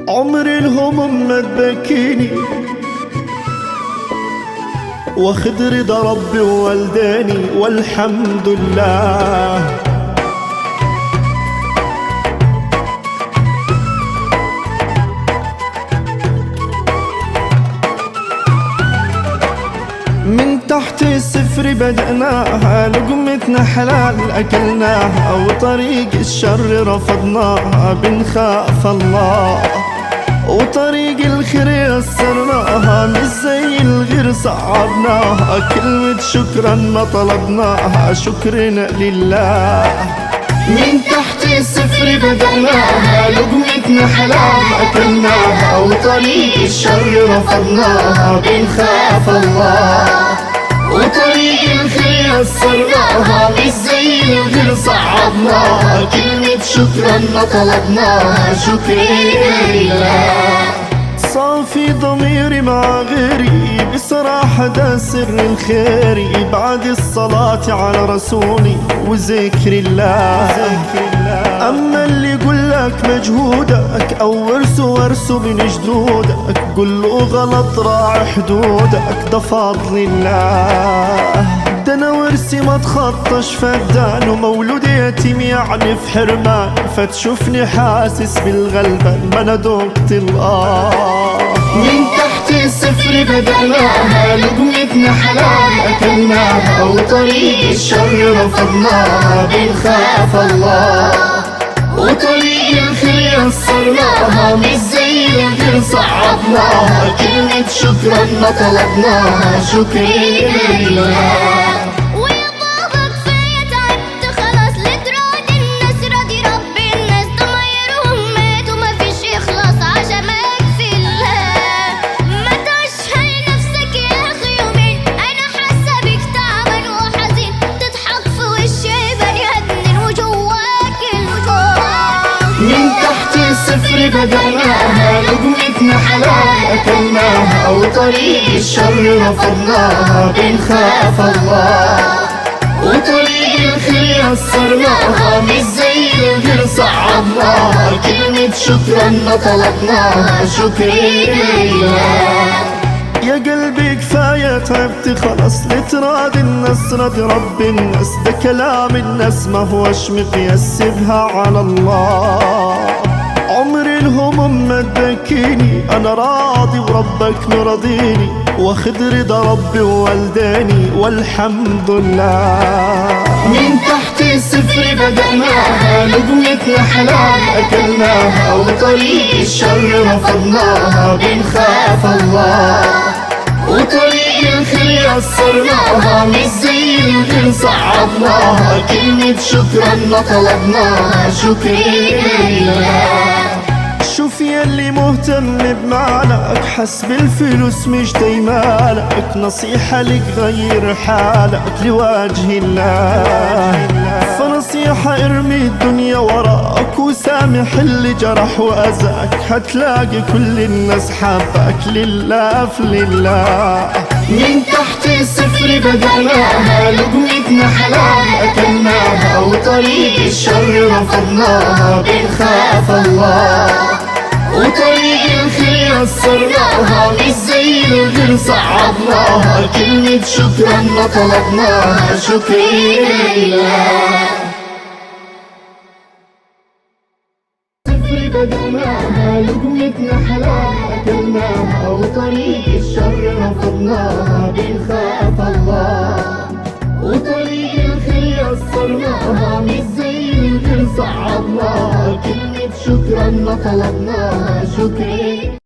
عمري الهموم ما تبكيني، واخد رضا ربي ووالداني والحمد لله. من تحت الصفر بدأناها، لقمتنا حلال أكلناها، وطريق الشر رفضناها بنخاف الله، وطريق الخير يسرناها مش زي الغير صعبناها. كلمة شكرا ما طلبناها، شكرنا لله. من تحت الصفر بدأناها، لقمتنا حلال أكلناها، وطريق الشر رفضناها بنخاف الله، وطريق الخير يسرناها مش زي الغير صعبناها. كلمة شكرا ما طلبناها، شكرا لله. صافي ضميري مع غيري، بصراحة ده سر الخير، بعد الصلاة على رسولي وذكر الله. أما اللي يقولك مجهودك أو ورثه من جدودك، قل له غلط راعي حدودك، ده فضل الله. ده أنا ورثي ما تخطش فدان، ومولود يتيم يعني في حرمان، فتشوفني حاسس بالغلبان ما أنا دقت الآه. من تحت الصفر بدأناها، لقمتنا حلال أكلناها، وطريق الشر رفضناها بنخاف الله، وطريق الخير يسرناها مش زي الغير صعبناها. كلمة شكرا ما طلبناها، شكرا لله. من تحت الصفر بدأناها، لقمتنا حلال أكلناها، وطريق الشر رفضناها بنخاف الله، وطريق الخير يسرناها مش زي الغير صعبناها. كلمة شكرا ما طلبناها، شكرا لله. يا قلبي كفاية تعبت خلاص، لتراضي الناس راضي رب الناس، ده كلام الناس ما هوش مقياس، سيبها على الله. عمري الهموم ما تبكيني، أنا راضي وربك مرضيني، واخد رضا ربي ووالداني والحمد لله. من تحت الصفر بدأناها، لقمتنا حلال أكلناها، وطريق الشر رفضناها بنخاف الله، وطريق الخير يسرناها مش زي الغير صعبناها. كلمة شكرا ما طلبناها، شكرا لله. شوف يلي مهتم بمالك، حسب الفلوس مش دايمالك، نصيحة لك غير حالك لوجه الله. فنصيحة ارمي الدنيا وراك، وسامح اللي جرح وأذاك، هتلاقي كل الناس حبك لله في لله. من تحت الصفر بدأناها، لقمتنا حلال أكلناها، وطريق الشر رفضناها بنخاف الله، وطريق الخير يسرناها مش زي الغير صعبناها. كلمة شكرا ما طلبناها، شكرا لله. صفر بدأناها، لقمتنا حلال أكلناها، وطريق الشر رفضناها بنخاف الله، وطريق الخير يسرناها مش زي الغير صعبناها. كلمة شكرا ما طلبناها، شكرا.